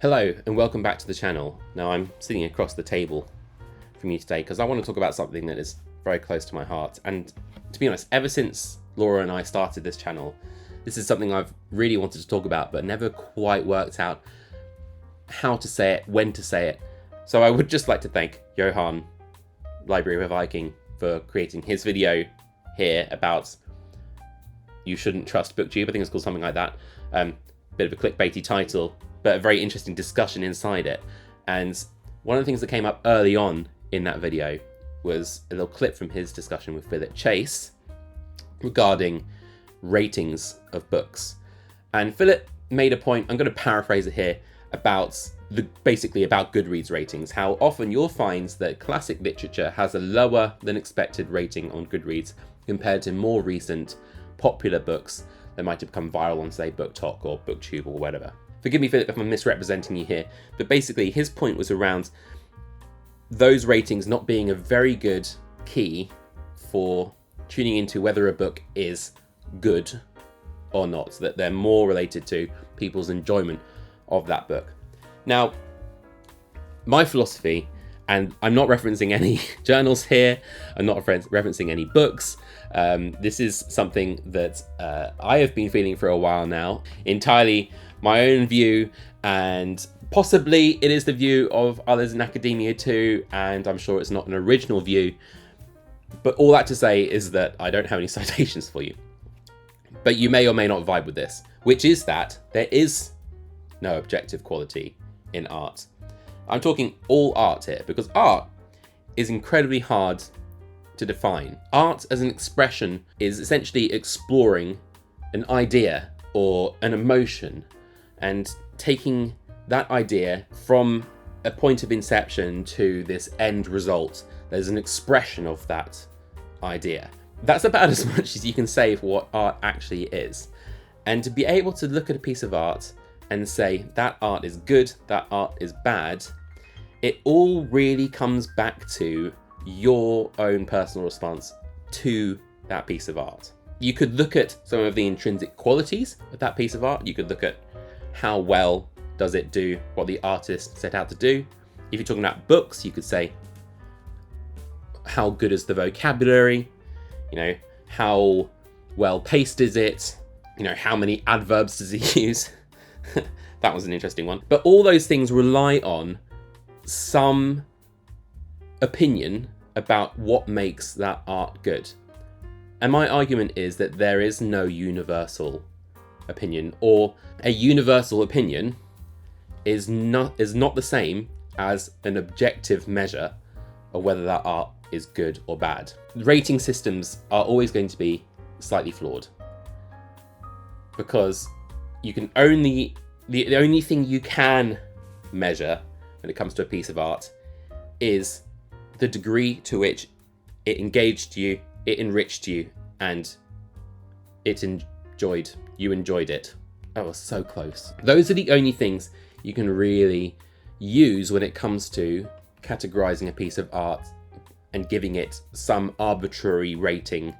Hello and welcome back to the channel. Now I'm sitting across the table from you today because I want to talk about something that is very close to my heart. And to be honest, ever since Laura and I started this channel, this is something I've really wanted to talk about but never quite worked out how to say it, when to say it. So I would just like to thank Johan, Library of a Viking, for creating his video here about you shouldn't trust BookTube. I think it's called something like that. Bit of a clickbaity title, but a very interesting discussion inside it. And one of the things that came up early on in that video was a little clip from his discussion with Philip Chase regarding ratings of books. And Philip made a point, I'm going to paraphrase it here, basically about Goodreads ratings, how often you'll find that classic literature has a lower than expected rating on Goodreads compared to more recent popular books that might have become viral on, say, BookTok or BookTube or whatever. Forgive me, Philip, if I'm misrepresenting you here, but basically his point was around those ratings not being a very good key for tuning into whether a book is good or not, that they're more related to people's enjoyment of that book. Now, my philosophy, and I'm not referencing any journals here, I'm not referencing any books, this is something that I have been feeling for a while now, entirely my own view, and possibly it is the view of others in academia too, and I'm sure it's not an original view, but all that to say is that I don't have any citations for you. But you may or may not vibe with this, which is that there is no objective quality in art. I'm talking all art here, because art is incredibly hard to define. Art as an expression is essentially exploring an idea or an emotion and taking that idea from a point of inception to this end result. There's an expression of that idea. That's about as much as you can say for what art actually is. And to be able to look at a piece of art and say that art is good, that art is bad, it all really comes back to your own personal response to that piece of art. You could look at some of the intrinsic qualities of that piece of art. You could look at how well does it do what the artist set out to do. If you're talking about books, you could say, how good is the vocabulary? How well paced is it? How many adverbs does he use? That was an interesting one. But all those things rely on some opinion about what makes that art good. And my argument is that there is no universal opinion, or a universal opinion is not the same as an objective measure of whether that art is good or bad. Rating systems are always going to be slightly flawed, because you can only the only thing you can measure when it comes to a piece of art is the degree to which it engaged you, it enriched you, and you enjoyed it. That was so close. Those are the only things you can really use when it comes to categorizing a piece of art and giving it some arbitrary rating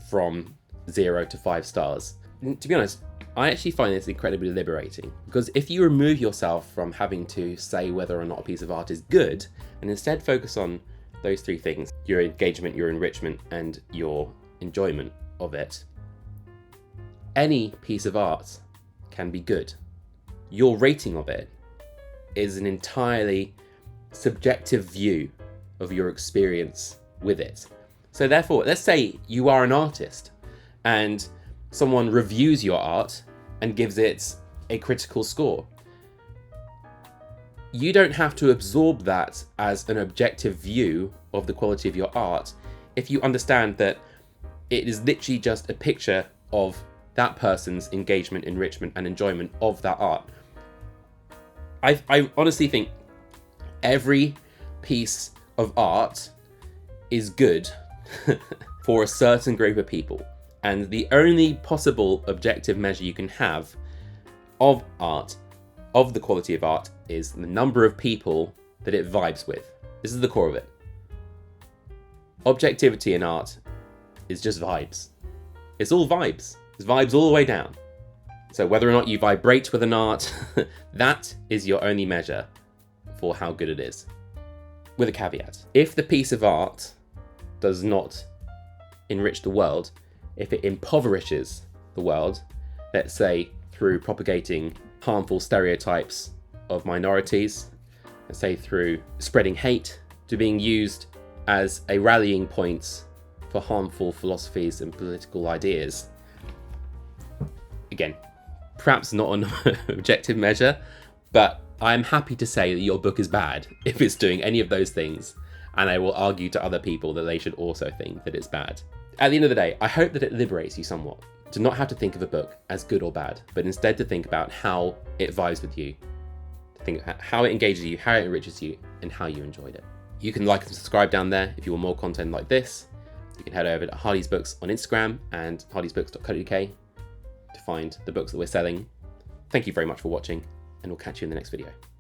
from 0 to 5 stars. And to be honest, I actually find this incredibly liberating, because if you remove yourself from having to say whether or not a piece of art is good and instead focus on those three things, your engagement, your enrichment, and your enjoyment of it, any piece of art can be good. Your rating of it is an entirely subjective view of your experience with it. So therefore, let's say you are an artist and someone reviews your art and gives it a critical score. You don't have to absorb that as an objective view of the quality of your art if you understand that it is literally just a picture of that person's engagement, enrichment, and enjoyment of that art. I honestly think every piece of art is good for a certain group of people. And the only possible objective measure you can have of art, of the quality of art, is the number of people that it vibes with. This is the core of it. Objectivity in art is just vibes. It's all vibes. It's vibes all the way down. So whether or not you vibrate with an art, that is your only measure for how good it is. With a caveat. If the piece of art does not enrich the world, if it impoverishes the world, let's say through propagating harmful stereotypes of minorities, let's say through spreading hate, to being used as a rallying point for harmful philosophies and political ideas, again, perhaps not an objective measure, but I'm happy to say that your book is bad if it's doing any of those things, and I will argue to other people that they should also think that it's bad. At the end of the day, I hope that it liberates you somewhat to not have to think of a book as good or bad, but instead to think about how it vibes with you, to think how it engages you, how it enriches you, and how you enjoyed it. You can like and subscribe down there if you want more content like this. You can head over to Hardy's Books on Instagram and hardysbooks.co.uk to find the books that we're selling. Thank you very much for watching, and we'll catch you in the next video.